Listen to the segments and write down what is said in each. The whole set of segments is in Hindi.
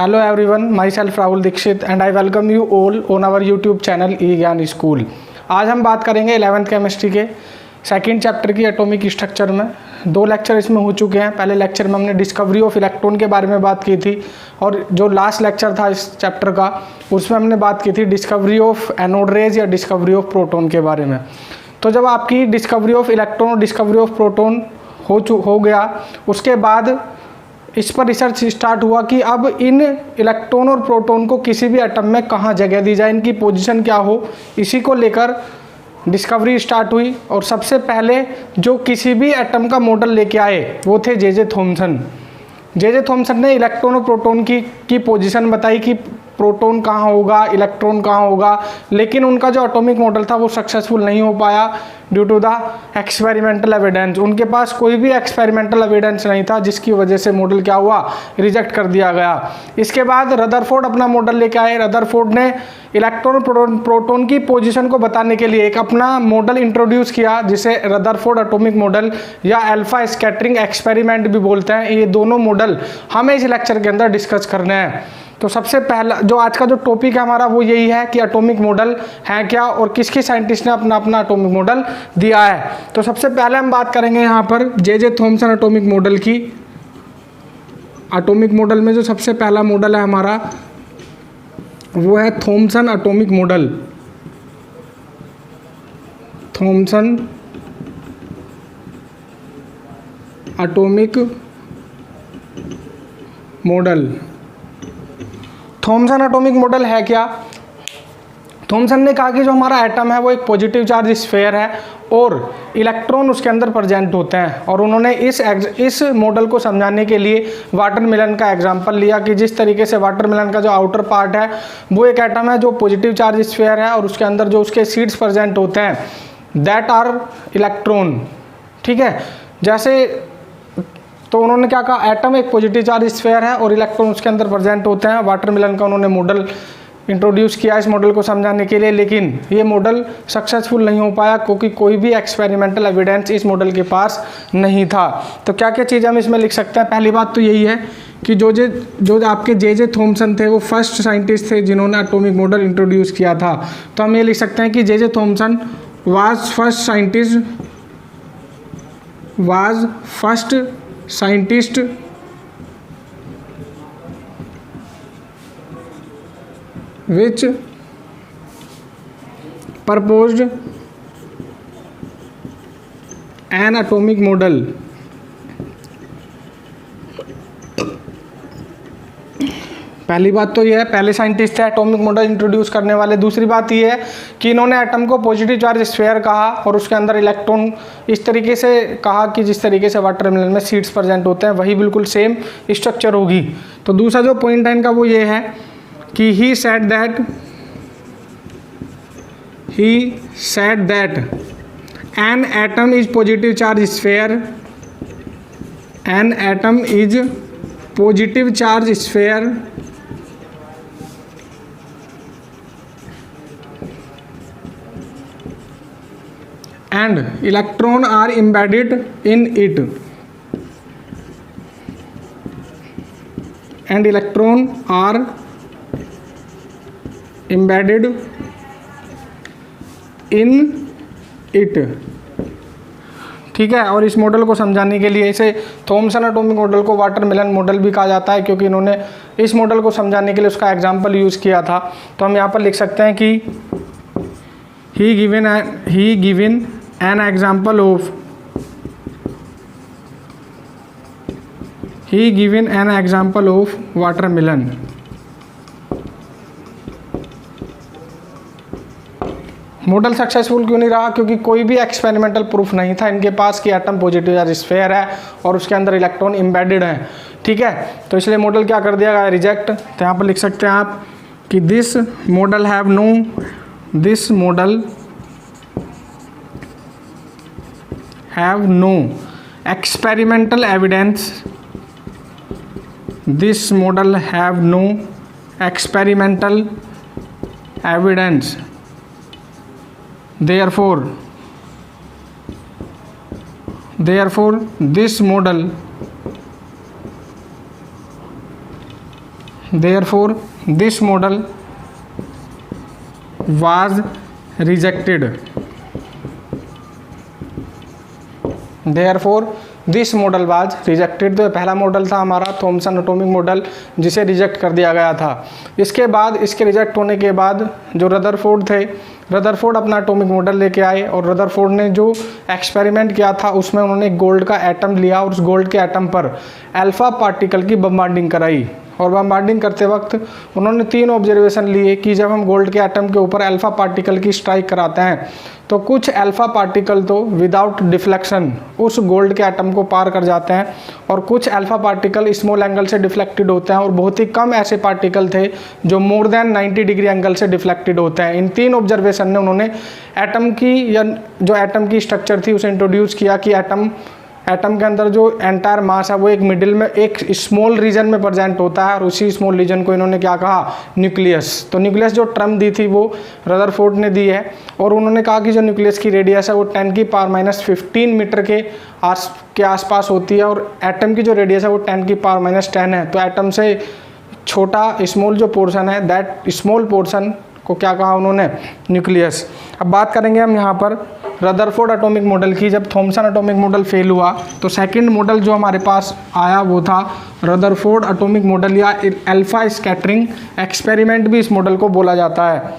Hello everyone, myself Rahul Dikshit and I welcome you all on our YouTube channel ई ज्ञान स्कूल। आज हम बात करेंगे 11th केमिस्ट्री के सेकंड चैप्टर की एटॉमिक स्ट्रक्चर में। दो लेक्चर इसमें हो चुके हैं। पहले लेक्चर में हमने डिस्कवरी ऑफ इलेक्ट्रॉन के बारे में बात की थी और जो लास्ट लेक्चर था इस चैप्टर का उसमें हमने बात की थी डिस्कवरी ऑफ एनोड रेज या डिस्कवरी ऑफ प्रोटॉन के बारे में। तो जब आपकी डिस्कवरी ऑफ इलेक्ट्रॉन और डिस्कवरी ऑफ प्रोटॉन हो गया उसके बाद इस पर रिसर्च स्टार्ट हुआ कि अब इन इलेक्ट्रॉन और प्रोटॉन को किसी भी एटम में कहाँ जगह दी जाए, इनकी पोजीशन क्या हो, इसी को लेकर डिस्कवरी स्टार्ट हुई। और सबसे पहले जो किसी भी एटम का मॉडल लेके आए वो थे जे थॉमसन ने इलेक्ट्रॉन और प्रोटॉन की पोजीशन बताई कि प्रोटॉन कहाँ होगा, इलेक्ट्रॉन कहाँ होगा, लेकिन उनका जो एटॉमिक मॉडल था वो सक्सेसफुल नहीं हो पाया due to the experimental evidence. उनके पास कोई भी एक्सपेरिमेंटल एविडेंस नहीं था जिसकी वजह से मॉडल क्या हुआ, रिजेक्ट कर दिया गया। इसके बाद रदरफोर्ड अपना मॉडल लेके आए। रदरफोर्ड ने इलेक्ट्रॉन और प्रोटॉन की पोजीशन को बताने के लिए एक अपना मॉडल इंट्रोड्यूस किया जिसे रदरफोर्ड एटॉमिक मॉडल या अल्फा स्कैटरिंग एक्सपेरिमेंट भी बोलते हैं। ये दोनों मॉडल हमें इस लेक्चर के अंदर डिस्कस करने हैं। तो सबसे पहला जो आज का जो टॉपिक है हमारा वो यही है कि एटॉमिक मॉडल है क्या और किसके साइंटिस्ट ने अपना अपना एटॉमिक मॉडल दिया है। तो सबसे पहले हम बात करेंगे यहाँ पर जे थॉमसन एटॉमिक मॉडल की। एटॉमिक मॉडल में जो सबसे पहला मॉडल है हमारा वो है Thomson atomic model. Thomson atomic model. Thomson atomic model है क्या? थॉमसन ने कहा कि जो हमारा एटम है वो एक पॉजिटिव चार्ज स्फीयर है और इलेक्ट्रॉन उसके अंदर प्रेजेंट होते हैं। और उन्होंने इस मॉडल को समझाने के लिए वाटरमेलन का एग्जांपल लिया कि जिस तरीके से वाटरमेलन का जो आउटर पार्ट है वो एक एटम है जो पॉजिटिव चार्ज स्फीयर है और उसके अंदर जो उसके सीड्स प्रेजेंट होते हैं दैट आर इलेक्ट्रॉन। ठीक है, जैसे तो उन्होंने क्या कहा, एटम एक पॉजिटिव चार्ज स्फीयर है और इलेक्ट्रॉन उसके अंदर प्रेजेंट होते हैं। वाटरमेलन का उन्होंने मॉडल इंट्रोड्यूस किया इस मॉडल को समझाने के लिए, लेकिन ये मॉडल सक्सेसफुल नहीं हो पाया क्योंकि कोई भी एक्सपेरिमेंटल एविडेंस इस मॉडल के पास नहीं था। तो क्या क्या चीज़ हम इसमें लिख सकते हैं? पहली बात तो यही है कि जो आपके जे थॉमसन थे वो फर्स्ट साइंटिस्ट थे जिन्होंने एटॉमिक मॉडल इंट्रोड्यूस किया था। तो हम ये लिख सकते हैं कि J Thomson was first scientist which proposed an atomic model। पहली बात तो ये है, पहले साइंटिस्ट है एटॉमिक मॉडल इंट्रोड्यूस करने वाले। दूसरी बात ये है कि इन्होंने एटम को पॉजिटिव चार्ज स्फीयर कहा और उसके अंदर इलेक्ट्रॉन इस तरीके से कहा कि जिस तरीके से वाटरमेलन में सीड्स प्रेजेंट होते हैं वही बिल्कुल सेम स्ट्रक्चर होगी। तो दूसरा जो पॉइंट है इनका वो ये है कि he said that an atom is positive charge sphere। An atom is positive charge sphere and electron are embedded in it। And electron are embedded in it। ठीक है, और इस मॉडल को समझाने के लिए इसे थॉमसन एटॉमिक मॉडल को वाटरमेलन मॉडल भी कहा जाता है क्योंकि इन्होंने इस मॉडल को समझाने के लिए उसका एग्जाम्पल यूज़ किया था। तो हम यहाँ पर लिख सकते हैं कि he given an example of watermelon। Model successful क्यों नहीं रहा? क्योंकि कोई भी एक्सपेरिमेंटल प्रूफ नहीं था इनके पास कि एटम पॉजिटिव चार्ज स्फीयर है और उसके अंदर इलेक्ट्रॉन एम्बेडेड है। ठीक है, तो इसलिए मॉडल क्या कर दिया गया, रिजेक्ट। तो यहाँ पर लिख सकते हैं आप कि this model have no experimental evidence. This model have no experimental evidence. Therefore this model Therefore, this model was rejected. Therefore, this model was rejected. तो पहला मॉडल था हमारा थॉमसन एटॉमिक मॉडल, जिसे रिजेक्ट कर दिया गया था। इसके बाद, इसके रिजेक्ट होने के बाद जो रदरफोर्ड थे, रदरफोर्ड अपना एटॉमिक मॉडल लेके आए और रदरफोर्ड ने जो एक्सपेरिमेंट किया था उसमें उन्होंने गोल्ड का एटम लिया और उस गोल्ड के एटम पर अल्फा पार्टिकल की बम्बार्डिंग कराई। और बम्बार्डिंग करते वक्त उन्होंने 3 ऑब्जर्वेशन लिए कि जब हम गोल्ड के एटम के ऊपर अल्फा पार्टिकल की स्ट्राइक कराते हैं तो कुछ अल्फा पार्टिकल तो विदाउट डिफ्लेक्शन उस गोल्ड के एटम को पार कर जाते हैं और कुछ अल्फा पार्टिकल स्मॉल एंगल से डिफ्लेक्टेड होते हैं और बहुत ही कम ऐसे पार्टिकल थे जो मोर देन 90 डिग्री एंगल से डिफ्लेक्टेड होते हैं। इन 3 ऑब्जर्वेशन ने उन्होंने एटम की या जो एटम की स्ट्रक्चर थी उसे इंट्रोड्यूस किया कि एटम के अंदर जो एंटायर मास है वो एक मिडिल में एक स्मॉल रीजन में प्रेजेंट होता है और उसी स्मॉल रीजन को इन्होंने क्या कहा, न्यूक्लियस। तो न्यूक्लियस जो टर्म दी थी वो रदरफोर्ड ने दी है और उन्होंने कहा कि जो न्यूक्लियस की रेडियस है वो 10⁻⁻15 मीटर के आसपास होती है और एटम की जो रेडियस है वो 10⁻10 है। तो एटम से छोटा स्मॉल जो पोर्शन है, दैट स्मॉल पोर्शन को क्या कहा उन्होंने, न्यूक्लियस। अब बात करेंगे हम यहाँ पर रदरफोर्ड एटॉमिक मॉडल की। जब थॉमसन एटॉमिक मॉडल फेल हुआ तो सेकंड मॉडल जो हमारे पास आया वो था रदरफोर्ड एटॉमिक मॉडल या अल्फा स्कैटरिंग एक्सपेरिमेंट भी इस मॉडल को बोला जाता है।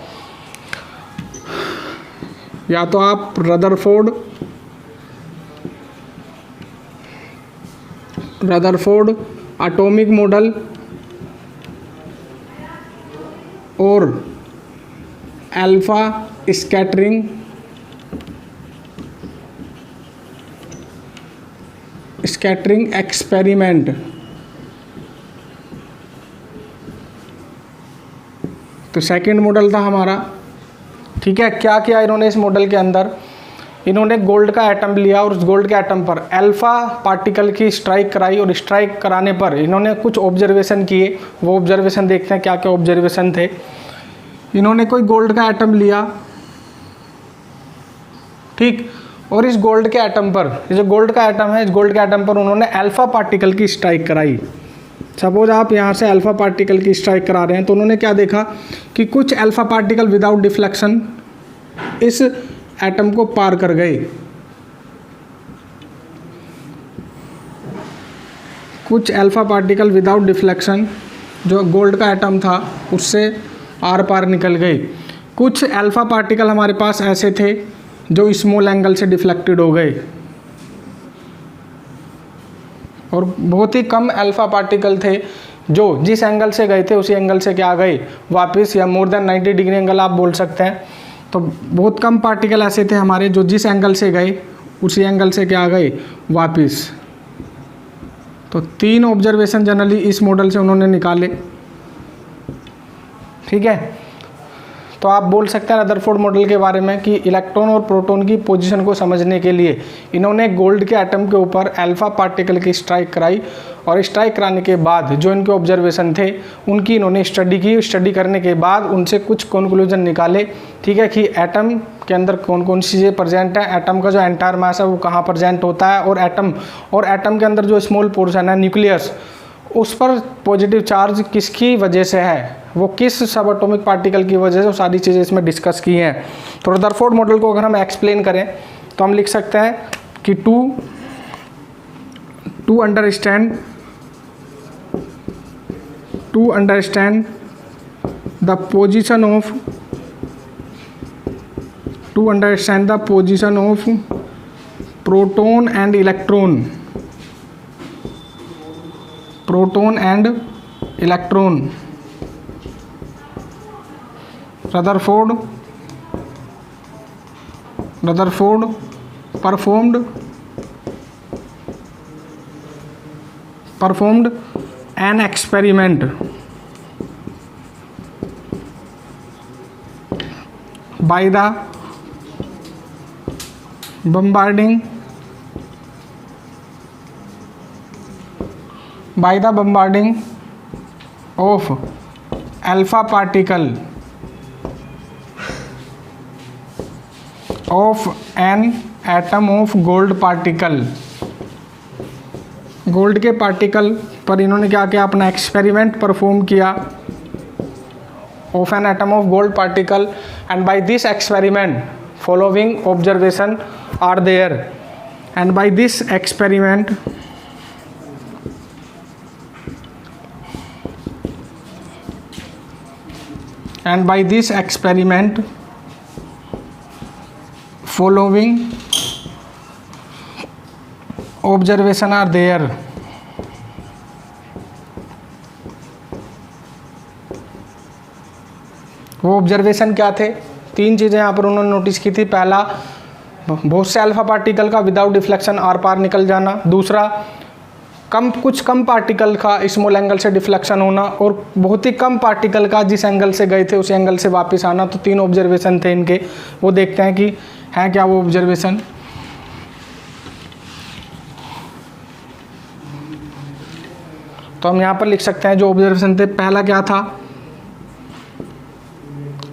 या तो आप रदरफोर्ड एटॉमिक मॉडल और अल्फा स्कैटरिंग एक्सपेरिमेंट। तो सेकंड मॉडल था हमारा, ठीक है। क्या किया इन्होंने इस मॉडल के अंदर, इन्होंने गोल्ड का एटम लिया और उस गोल्ड के एटम पर अल्फा पार्टिकल की स्ट्राइक कराई और स्ट्राइक कराने पर इन्होंने कुछ ऑब्जर्वेशन किए। वो ऑब्जर्वेशन देखते हैं क्या क्या ऑब्जर्वेशन थे। इन्होंने कोई गोल्ड का एटम लिया, ठीक, और इस गोल्ड के एटम पर, ये जो गोल्ड का एटम है, इस गोल्ड के एटम पर उन्होंने अल्फा पार्टिकल की स्ट्राइक कराई। सपोज आप यहाँ से अल्फा पार्टिकल की स्ट्राइक करा रहे हैं तो उन्होंने क्या देखा कि कुछ अल्फा पार्टिकल विदाउट डिफ्लेक्शन इस एटम को पार कर गए, कुछ अल्फा पार्टिकल विदाउट डिफ्लेक्शन जो गोल्ड का एटम था उससे आर पार निकल गए। कुछ अल्फा पार्टिकल हमारे पास ऐसे थे जो स्मॉल एंगल से डिफ्लेक्टेड हो गए और बहुत ही कम अल्फा पार्टिकल थे जो जिस एंगल से गए थे उसी एंगल से क्या गए वापस, या मोर देन 90 डिग्री एंगल आप बोल सकते हैं। तो बहुत कम पार्टिकल ऐसे थे हमारे जो जिस एंगल से गए उसी एंगल से क्या गए वापस। तो 3 ऑब्जर्वेशन जनरली इस मॉडल से उन्होंने निकाले, ठीक है। तो आप बोल सकते हैं रदरफोर्ड मॉडल के बारे में कि इलेक्ट्रॉन और प्रोटॉन की पोजीशन को समझने के लिए इन्होंने गोल्ड के एटम के ऊपर अल्फा पार्टिकल की स्ट्राइक कराई और स्ट्राइक कराने के बाद जो इनके ऑब्जर्वेशन थे उनकी इन्होंने स्टडी की। स्टडी करने के बाद उनसे कुछ कंक्लूजन निकाले, ठीक है, कि एटम के अंदर कौन कौन सी चीज़ें प्रेजेंट है, एटम का जो एंटायर मास है वो कहाँ प्रेजेंट होता है, और एटम के अंदर जो स्मॉल पोर्शन है न्यूक्लियस, उस पर पॉजिटिव चार्ज किसकी वजह से है, वो किस सब एटॉमिक पार्टिकल की वजह से, वो सारी चीज़ें इसमें डिस्कस की हैं। तो रदरफोर्ड मॉडल को अगर हम एक्सप्लेन करें तो हम लिख सकते हैं कि to understand the position of proton and electron, Rutherford performed an experiment by the bombarding of alpha particle of an atom of gold particle gold के पार्टिकल पर इन्होंने क्या किया, अपना एक्सपेरिमेंट परफॉर्म किया of an atom of gold particle, and by this experiment following observation are there, and by this experiment following observation are there, वो ऑब्जर्वेशन क्या थे, 3 चीज़ें यहाँ पर उन्होंने नोटिस की थी। पहला, बहुत से अल्फा पार्टिकल का विदाउट डिफ्लेक्शन आर पार निकल जाना। दूसरा, कुछ कम पार्टिकल का स्मॉल एंगल से डिफ्लेक्शन होना, और बहुत ही कम पार्टिकल का जिस एंगल से गए थे उस एंगल से वापस आना। तो 3 ऑब्जर्वेशन थे इनके, वो देखते हैं कि हैं क्या वो ऑब्जर्वेशन। तो हम यहाँ पर लिख सकते हैं जो ऑब्जर्वेशन थे। पहला क्या था,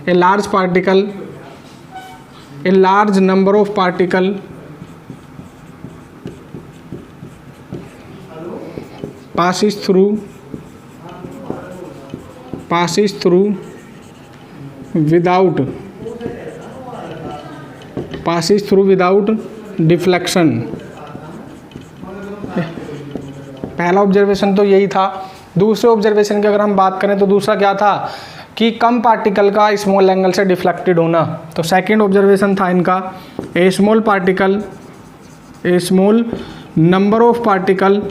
a large number of particle passes through without deflection। पहला ऑब्जर्वेशन तो यही था। दूसरे ऑब्जर्वेशन की अगर हम बात करें तो दूसरा क्या था कि कम पार्टिकल का स्मॉल एंगल से डिफ्लेक्टेड होना। तो सेकंड ऑब्जर्वेशन था इनका, a small number of particle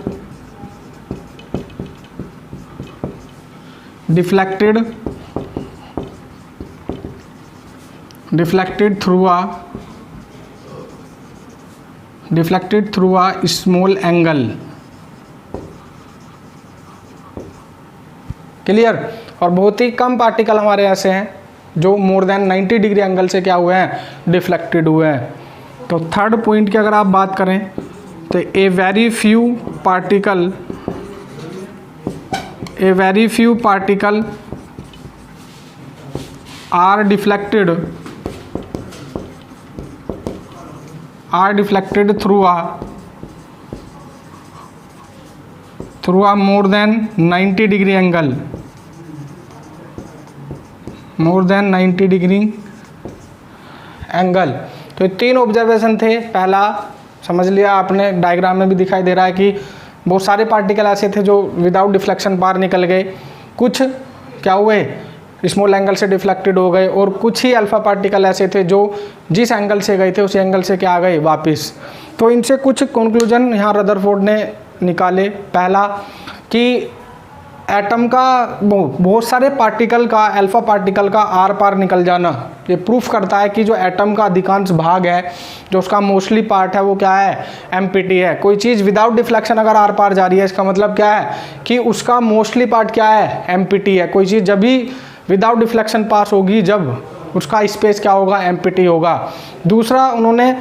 deflected through a small angle। Clear. और बहुत ही कम पार्टिकल हमारे ऐसे हैं जो मोर देन 90 डिग्री एंगल से क्या हुए हैं, डिफ्लेक्टेड हुए हैं। तो थर्ड पॉइंट की अगर आप बात करें तो a very few particle are deflected through a more than 90 degree angle, तो ये 3 ऑब्जर्वेशन थे। पहला समझ लिया आपने, डायग्राम में भी दिखाई दे रहा है कि बहुत सारे पार्टिकल ऐसे थे जो विदाउट डिफ्लेक्शन पार निकल गए, कुछ क्या हुए स्मॉल एंगल से डिफ्लेक्टेड हो गए, और कुछ ही अल्फा पार्टिकल ऐसे थे जो जिस एंगल से गए थे उस एंगल से क्या आ गए वापस। तो इनसे कुछ कंक्लूजन यहाँ रदरफोर्ड ने निकाले। पहला कि एटम का बहुत सारे पार्टिकल का, अल्फा पार्टिकल का आर पार निकल जाना, ये प्रूफ करता है कि जो एटम का अधिकांश भाग है, जो उसका मोस्टली पार्ट है, वो क्या है, एम्प्टी है। कोई चीज़ विदाउट डिफ्लेक्शन अगर आर पार जा रही है, इसका मतलब क्या है कि उसका मोस्टली पार्ट क्या है, एम्प्टी है। कोई चीज़ जब भी विदाउट डिफ्लेक्शन पास होगी, जब उसका स्पेस क्या होगा, एम्प्टी होगा। दूसरा उन्होंने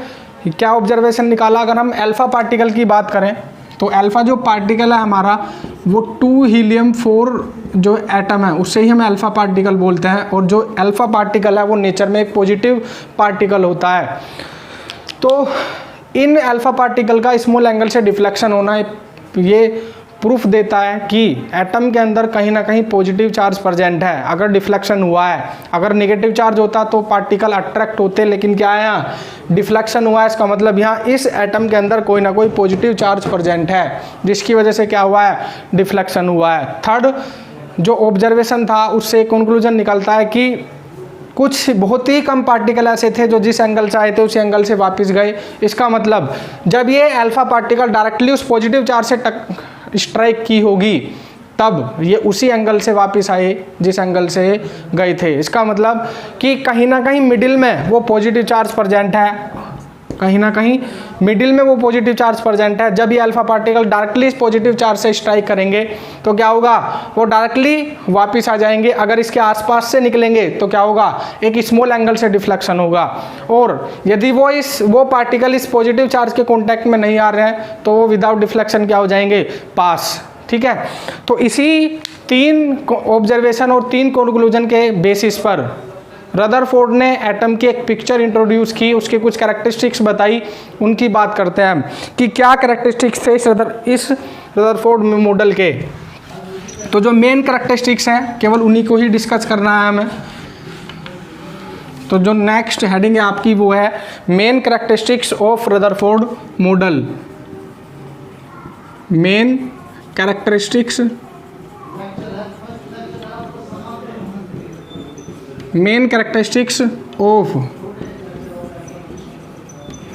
क्या ऑब्जर्वेशन निकाला, अगर हम अल्फा पार्टिकल की बात करें तो अल्फा जो पार्टिकल है हमारा, वो 2 हीलियम 4 जो एटम है उससे ही हम अल्फा पार्टिकल बोलते हैं, और जो अल्फा पार्टिकल है वो नेचर में एक पॉजिटिव पार्टिकल होता है। तो इन अल्फा पार्टिकल का स्मॉल एंगल से डिफ्लेक्शन होना ये प्रूफ देता है कि एटम के अंदर कहीं ना कहीं पॉजिटिव चार्ज प्रेजेंट है। अगर डिफ्लेक्शन हुआ है, अगर नेगेटिव चार्ज होता तो पार्टिकल अट्रैक्ट होते, लेकिन क्या है यहाँ डिफ्लेक्शन हुआ है, इसका मतलब यहाँ इस एटम के अंदर कोई ना कोई पॉजिटिव चार्ज प्रेजेंट है, जिसकी वजह से क्या हुआ है, डिफ्लेक्शन हुआ है। थर्ड जो ऑब्जर्वेशन था उससे कंक्लूजन निकलता है कि कुछ बहुत ही कम पार्टिकल ऐसे थे जो जिस एंगल से आए थे उस एंगल से वापस गए। इसका मतलब जब ये अल्फा पार्टिकल डायरेक्टली उस पॉजिटिव चार्ज से स्ट्राइक की होगी, तब ये उसी एंगल से वापस आए जिस एंगल से गए थे। इसका मतलब कि कहीं ना कहीं मिडिल में वो पॉजिटिव चार्ज प्रेजेंट है, कहीं ना कहीं मिडिल में वो पॉजिटिव चार्ज प्रेजेंट है। जब ये अल्फा पार्टिकल डायरेक्टली इस पॉजिटिव चार्ज से स्ट्राइक करेंगे तो क्या होगा, वो डायरेक्टली वापस आ जाएंगे। अगर इसके आसपास से निकलेंगे तो क्या होगा, एक स्मॉल एंगल से डिफ्लेक्शन होगा। और यदि वो पार्टिकल इस पॉजिटिव चार्ज के कॉन्टैक्ट में नहीं आ रहे हैं तो वो विदाउट डिफ्लेक्शन क्या हो जाएंगे, पास। ठीक है, तो इसी 3 ऑब्जर्वेशन और 3 कंक्लूजन के बेसिस पर रदरफोर्ड ने एटम की एक पिक्चर इंट्रोड्यूस की, उसकी कुछ कैरेक्टरिस्टिक्स बताई। उनकी बात करते हैं हम कि क्या कैरेक्टरिस्टिक्स थे इस रदरफोर्ड मॉडल के। तो जो मेन कैरेक्टरिस्टिक्स हैं केवल उन्हीं को ही डिस्कस करना है हमें। तो जो नेक्स्ट हेडिंग है आपकी वो है main characteristics of Rutherford model. Main characteristics of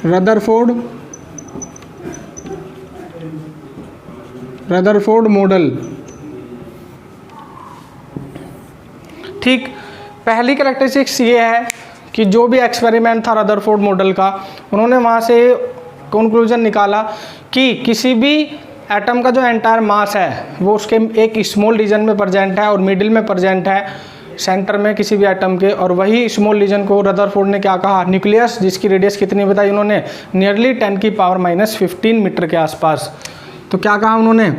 Rutherford model. ठीक, पहली कैरेक्टरिस्टिक्स ये है कि जो भी एक्सपेरिमेंट था रदरफोर्ड मॉडल का, उन्होंने वहाँ से कंक्लूजन निकाला कि किसी भी एटम का जो एंटायर मास है वो उसके एक स्मॉल रीजन में प्रेजेंट है और मिडिल में प्रेजेंट है, सेंटर में किसी भी एटम के। और वही स्मॉल रीजन को रदरफोर्ड ने क्या कहा, न्यूक्लियस, जिसकी रेडियस कितनी बताई उन्होंने, नियरली 10⁻⁻15 मीटर के आसपास। तो क्या कहा उन्होंने,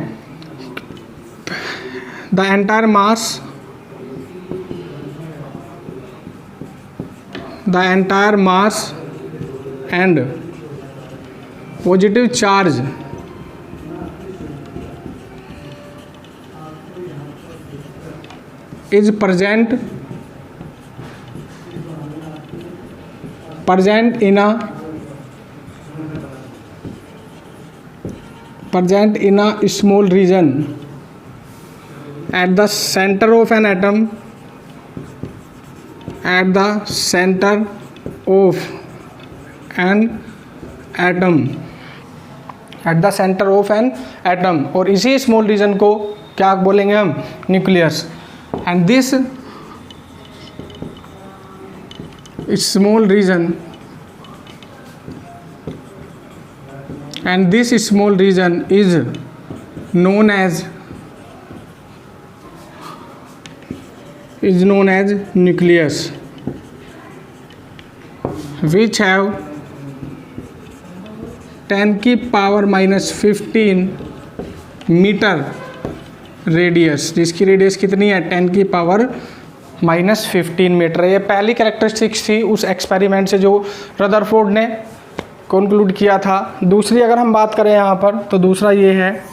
the entire mass and positive charge is present in a small region at the center of an atom, और इसी स्मॉल रीजन को क्या बोलेंगे हम, nucleus. And this small region is known as nucleus, which have 10⁻⁻15 metre radius, जिसकी रेडियस कितनी है, 10⁻⁻15 मीटर। ये पहली कैरेक्टरिस्टिक्स थी उस एक्सपेरिमेंट से जो रदरफोर्ड ने कंक्लूड किया था। दूसरी अगर हम बात करें यहाँ पर, तो दूसरा ये है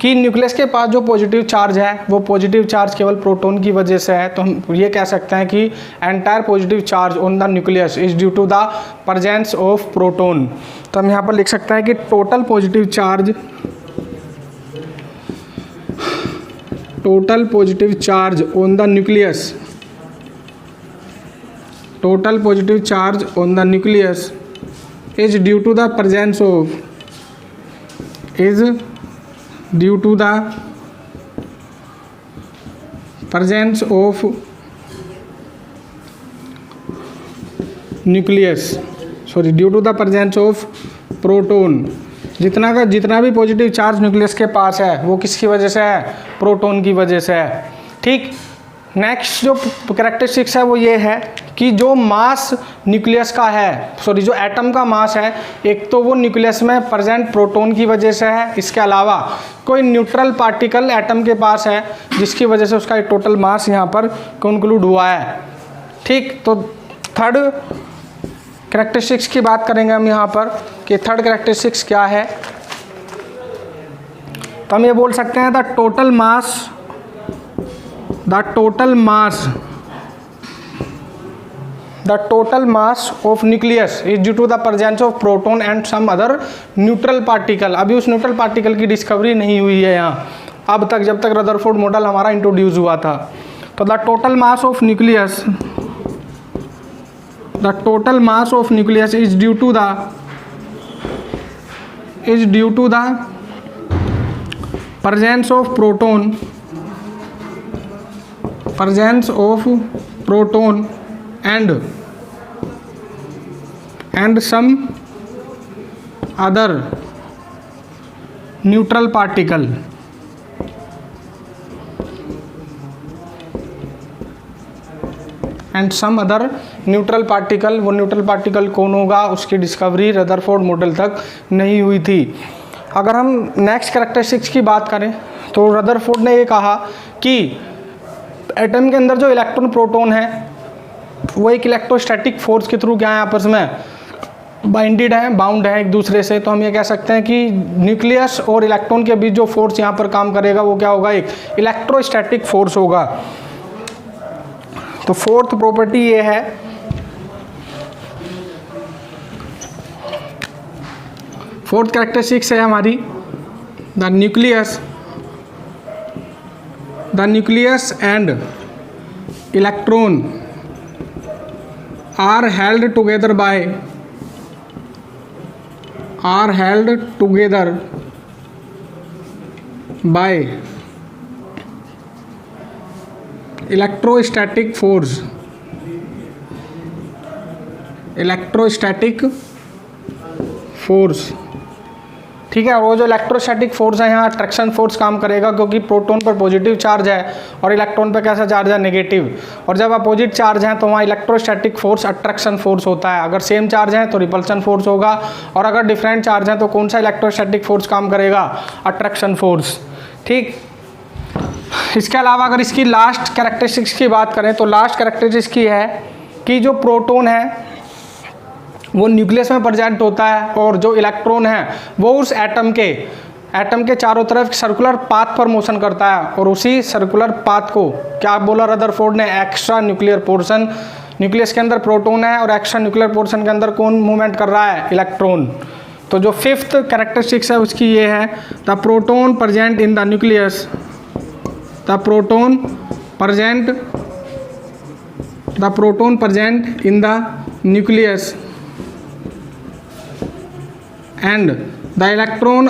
कि न्यूक्लियस के पास जो पॉजिटिव चार्ज है वो पॉजिटिव चार्ज केवल प्रोटॉन की वजह से है। तो हम ये कह सकते हैं कि entire positive charge on the nucleus is due to the presence of proton. तो हम यहाँ पर लिख सकते हैं कि total positive charge on the nucleus is due to the presence of proton. जितना भी पॉजिटिव चार्ज न्यूक्लियस के पास है वो किसकी वजह से है, प्रोटॉन की वजह से है। ठीक, नेक्स्ट जो कैरेक्टरिस्टिक्स है वो ये है कि जो मास न्यूक्लियस का है, जो एटम का मास है, एक तो वो न्यूक्लियस में प्रेजेंट प्रोटॉन की वजह से है, इसके अलावा कोई न्यूट्रल पार्टिकल एटम के पास है जिसकी वजह से उसका टोटल मास यहाँ पर कंक्लूड हुआ है। ठीक, तो थर्ड कैरेक्टरिस्टिक्स की बात करेंगे हम यहाँ पर कि थर्ड कैरेक्टरिस्टिक्स क्या है। तो हम ये बोल सकते हैं the total mass of nucleus is due to the presence of proton and some other neutral particle. अभी उस न्यूट्रल पार्टिकल की डिस्कवरी नहीं हुई है यहाँ अब तक, जब तक रदरफोर्ड मॉडल हमारा इंट्रोड्यूस हुआ था। तो the total mass of nucleus is due to the presence of proton and some other neutral particle। वो न्यूट्रल पार्टिकल कौन होगा, उसकी डिस्कवरी रदरफोर्ड मॉडल तक नहीं हुई थी। अगर हम नेक्स्ट कैरेक्टरिस्टिक्स की बात करें तो रदरफोर्ड ने ये कहा कि एटम के अंदर जो इलेक्ट्रॉन प्रोटॉन है वो एक इलेक्ट्रोस्टैटिक फोर्स के थ्रू क्या है आपस में बाइंडेड हैं, बाउंड है एक दूसरे से, तो हम ये कह सकते हैं कि न्यूक्लियस और इलेक्ट्रॉन के बीच जो फोर्स यहाँ पर काम करेगा वो क्या होगा, एक इलेक्ट्रोस्टैटिक फोर्स होगा। तो फोर्थ प्रॉपर्टी ये है, फोर्थ कैरेक्टरिस्टिक्स है हमारी the nucleus and electron are held together by electrostatic force. ठीक है, और वो जो इलेक्ट्रोस्टैटिक फोर्स है यहाँ अट्रैक्शन फोर्स काम करेगा, क्योंकि प्रोटॉन पर पॉजिटिव चार्ज है और इलेक्ट्रॉन पर कैसा चार्ज है, नेगेटिव। और जब अपोजिट चार्ज हैं तो वहाँ इलेक्ट्रोस्टैटिक फोर्स अट्रैक्शन फोर्स होता है। अगर सेम चार्ज है तो रिपल्सन फोर्स होगा, और अगर डिफरेंट चार्ज हैं तो कौन सा इलेक्ट्रोस्टैटिक फोर्स काम करेगा, अट्रैक्शन फोर्स। ठीक, इसके अलावा अगर इसकी लास्ट कैरेक्टरिस्टिक्स की बात करें तो लास्ट कैरेक्टरिस्टिक्स की है कि जो प्रोटॉन है वो न्यूक्लियस में प्रेजेंट होता है, और जो इलेक्ट्रॉन है वो उस एटम के चारों तरफ सर्कुलर पाथ पर मोशन करता है, और उसी सर्कुलर पाथ को क्या बोला रदरफोर्ड ने, एक्स्ट्रा न्यूक्लियर पोर्शन। न्यूक्लियस के अंदर प्रोटॉन है और एक्स्ट्रा न्यूक्लियर पोर्शन के अंदर कौन मूवमेंट कर रहा है, इलेक्ट्रॉन। तो जो फिफ्थ कैरेक्टरिस्टिक्स है उसकी ये है, the proton present in the nucleus in the nucleus and the electron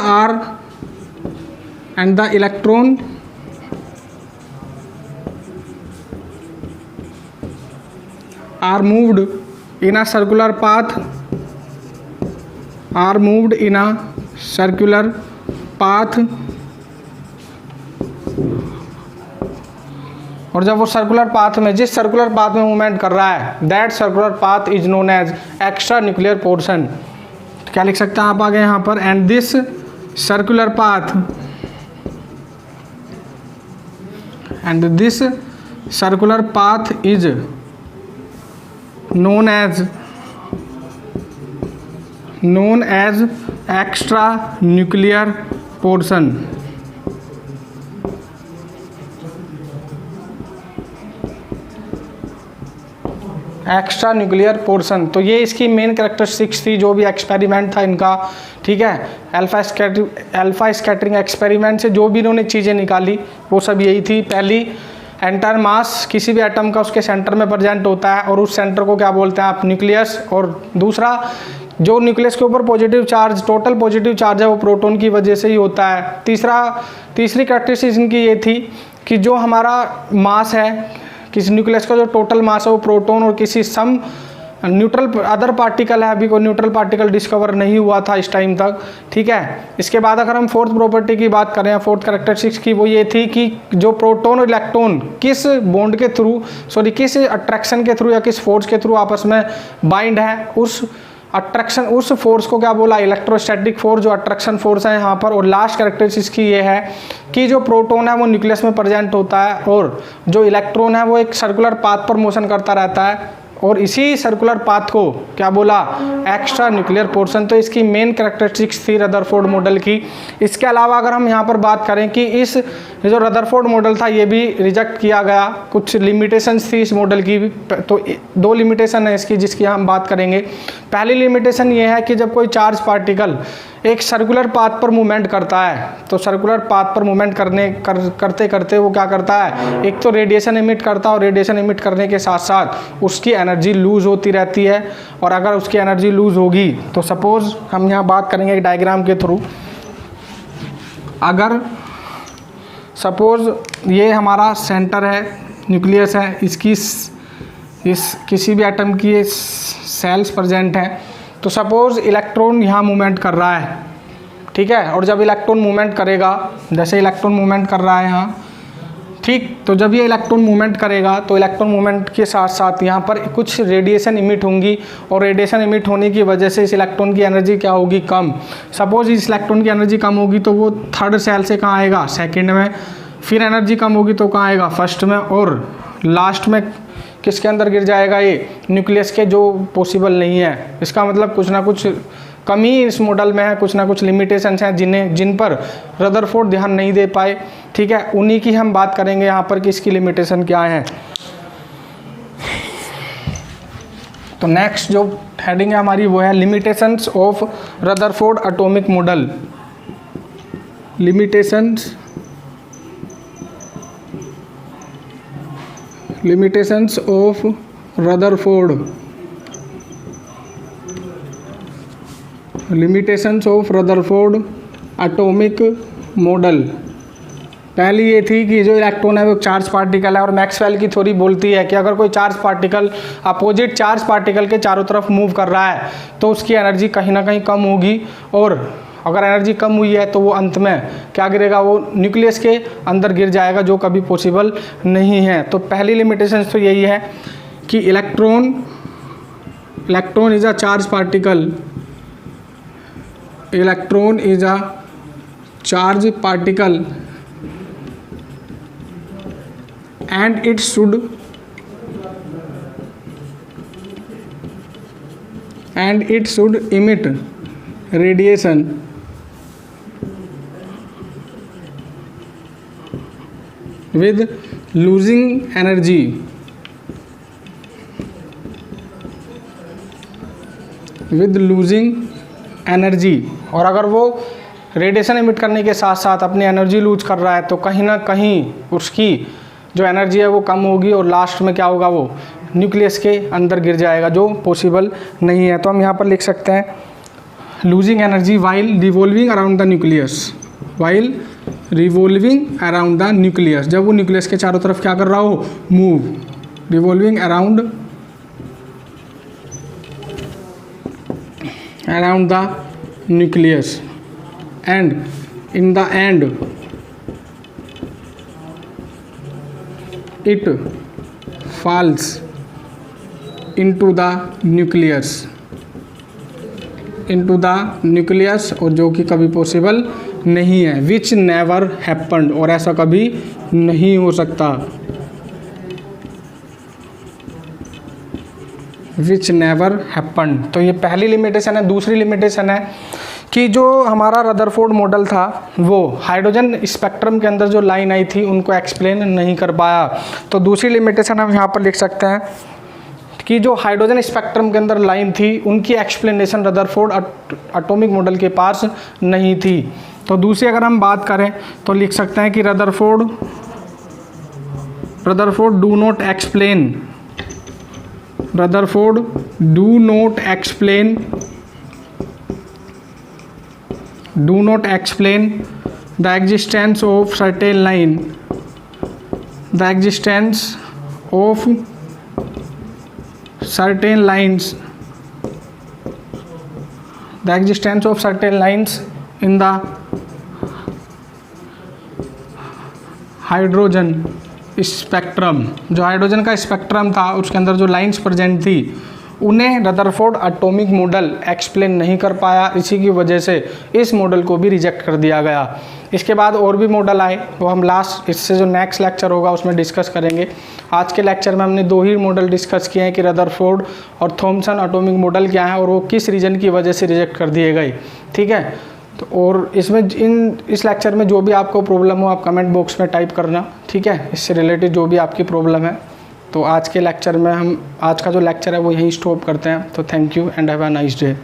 are moved in a circular path और जब वो सर्कुलर पाथ में, जिस सर्कुलर पाथ में मूवमेंट कर रहा है, that circular path is known as extra nuclear portion. क्या लिख सकते हैं आप आगे यहाँ पर, and this circular path is known as extra nuclear portion। Extra nuclear portion. तो ये इसकी मेन कैरेक्टरिस्टिक्स थी, जो भी एक्सपेरिमेंट था इनका। ठीक है, अल्फा स्कैटरिंग एक्सपेरिमेंट से जो भी इन्होंने चीज़ें निकाली वो सब यही थी। पहली, एंटायर मास किसी भी एटम का उसके सेंटर में प्रेजेंट होता है, और उस सेंटर को क्या बोलते हैं आप, न्यूक्लियस। और दूसरा, जो न्यूक्लियस के ऊपर positive charge, total positive charge है वो प्रोटॉन की वजह से ही होता है। तीसरी कैरेक्टरिस्टिक्स इनकी ये थी कि जो हमारा मास है, किसी न्यूक्लियस का जो टोटल मास है वो प्रोटॉन और किसी सम न्यूट्रल अदर पार्टिकल है, अभी कोई न्यूट्रल पार्टिकल डिस्कवर नहीं हुआ था इस टाइम तक। ठीक है, इसके बाद अगर हम फोर्थ प्रॉपर्टी की बात करें, फोर्थ कैरेक्टरिस्टिक्स की, वो ये थी कि जो प्रोटॉन और इलेक्ट्रॉन किस बॉन्ड के थ्रू, किस अट्रैक्शन के थ्रू या किस फोर्स के थ्रू आपस में बाइंड है, उस फोर्स को क्या बोला, इलेक्ट्रोस्टैटिक फोर्स, जो अट्रैक्शन फोर्स है यहाँ पर। और लास्ट कैरेक्टरिस्टिक्स की ये है कि जो प्रोटॉन है वो न्यूक्लियस में प्रेजेंट होता है, और जो इलेक्ट्रॉन है वो एक सर्कुलर पाथ पर मोशन करता रहता है, और इसी सर्कुलर पाथ को क्या बोला, एक्स्ट्रा न्यूक्लियर पोर्शन। तो इसकी मेन कैरेक्टरिस्टिक्स थी रदरफोर्ड मॉडल की। इसके अलावा अगर हम यहाँ पर बात करें कि इस जो रदरफोर्ड मॉडल था ये भी रिजेक्ट किया गया, कुछ लिमिटेशंस थी इस मॉडल की भी। तो दो लिमिटेशन है इसकी जिसकी हम बात करेंगे। पहली लिमिटेशन ये है कि जब कोई चार्ज पार्टिकल एक सर्कुलर पाथ पर मूवमेंट करता है, तो सर्कुलर पाथ पर मूवमेंट करते करते वो क्या करता है, एक तो रेडिएशन इमिट करता है, और रेडिएशन इमिट करने के साथ साथ उसकी एनर्जी लूज होती रहती है। और अगर उसकी एनर्जी लूज होगी तो सपोज हम यहाँ बात करेंगे एक डायग्राम के थ्रू, अगर सपोज ये हमारा सेंटर है, न्यूक्लियस है, इस किसी भी एटम की सेल्स प्रेजेंट हैं, तो सपोज़ इलेक्ट्रॉन यहाँ मूवमेंट कर रहा है। ठीक है, और जब इलेक्ट्रॉन मूवमेंट करेगा, जैसे इलेक्ट्रॉन मूवमेंट कर रहा है यहाँ, ठीक, तो जब ये इलेक्ट्रॉन मूवमेंट करेगा तो इलेक्ट्रॉन मूवमेंट के साथ साथ यहाँ पर कुछ रेडिएशन इमिट होंगी, और रेडिएशन इमिट होने की वजह से इस इलेक्ट्रॉन की एनर्जी क्या होगी, कम। सपोज इस इलेक्ट्रॉन की एनर्जी कम होगी तो वो थर्ड सेल से कहाँ आएगा, सेकेंड में। फिर एनर्जी कम होगी तो कहाँ आएगा, फर्स्ट में। और लास्ट में किसके अंदर गिर जाएगा, ये न्यूक्लियस के, जो पॉसिबल नहीं है। इसका मतलब कुछ ना कुछ कमी इस मॉडल में है, कुछ ना कुछ लिमिटेशंस हैं जिन पर रदरफोर्ड ध्यान नहीं दे पाए। ठीक है, उन्हीं की हम बात करेंगे यहाँ पर कि इसकी लिमिटेशन क्या है। तो नेक्स्ट जो हेडिंग है हमारी वो है limitations of Rutherford atomic model. Limitations of Rutherford atomic model. पहली ये थी कि जो इलेक्ट्रॉन है वो चार्ज पार्टिकल है, और मैक्सवेल की थ्योरी बोलती है कि अगर कोई charge particle opposite charge particle के चारों तरफ मूव कर रहा है तो उसकी एनर्जी कहीं ना कहीं कम होगी, और अगर एनर्जी कम हुई है तो वो अंत में क्या गिरेगा, वो न्यूक्लियस के अंदर गिर जाएगा, जो कभी पॉसिबल नहीं है। तो पहली लिमिटेशन तो यही है कि electron is a charge particle, electron is a charge particle and it should emit radiation with losing energy और अगर वो रेडिएशन इमिट करने के साथ साथ अपनी एनर्जी लूज कर रहा है तो कहीं ना कहीं उसकी जो एनर्जी है वो कम होगी, और लास्ट में क्या होगा, वो न्यूक्लियस के अंदर गिर जाएगा, जो पॉसिबल नहीं है। तो हम यहाँ पर लिख सकते हैं losing energy while revolving around the nucleus, जब वो न्यूक्लियस के चारों तरफ क्या कर रहा हो, move, revolving around the nucleus, and in the end it falls into the nucleus, और जो कि कभी पॉसिबल नहीं है, which never happened, और ऐसा कभी नहीं हो सकता, which never happened। तो ये पहली लिमिटेशन है। दूसरी लिमिटेशन है कि जो हमारा रदरफोर्ड मॉडल था वो हाइड्रोजन स्पेक्ट्रम के अंदर जो लाइन आई थी उनको एक्सप्लेन नहीं कर पाया। तो दूसरी लिमिटेशन हम यहाँ पर लिख सकते हैं कि जो हाइड्रोजन स्पेक्ट्रम के अंदर लाइन थी उनकी एक्सप्लेनेशन रदरफोर्ड एटॉमिक मॉडल के पास नहीं थी। तो दूसरी अगर हम बात करें तो लिख सकते हैं कि Rutherford do not explain the existence of certain lines in the hydrogen spectrum. जो हाइड्रोजन का स्पेक्ट्रम था उसके अंदर जो लाइंस प्रेजेंट थी उन्हें रदरफोर्ड एटॉमिक मॉडल एक्सप्लेन नहीं कर पाया, इसी की वजह से इस मॉडल को भी रिजेक्ट कर दिया गया। इसके बाद और भी मॉडल आए, वो हम इससे जो नेक्स्ट लेक्चर होगा उसमें डिस्कस करेंगे। आज के लेक्चर में हमने 2 ही मॉडल डिस्कस किए हैं कि रदरफोर्ड और थॉमसन एटॉमिक मॉडल क्या है और वो किस रीजन की वजह से रिजेक्ट कर दिए गए। ठीक है, तो और इसमें इस लेक्चर में जो भी आपको प्रॉब्लम हो आप कमेंट बॉक्स में टाइप करना। ठीक है, इससे रिलेटेड जो भी आपकी प्रॉब्लम है। तो आज के लेक्चर में आज का जो लेक्चर है वो यहीं स्टॉप करते हैं। तो thank you and have a nice day.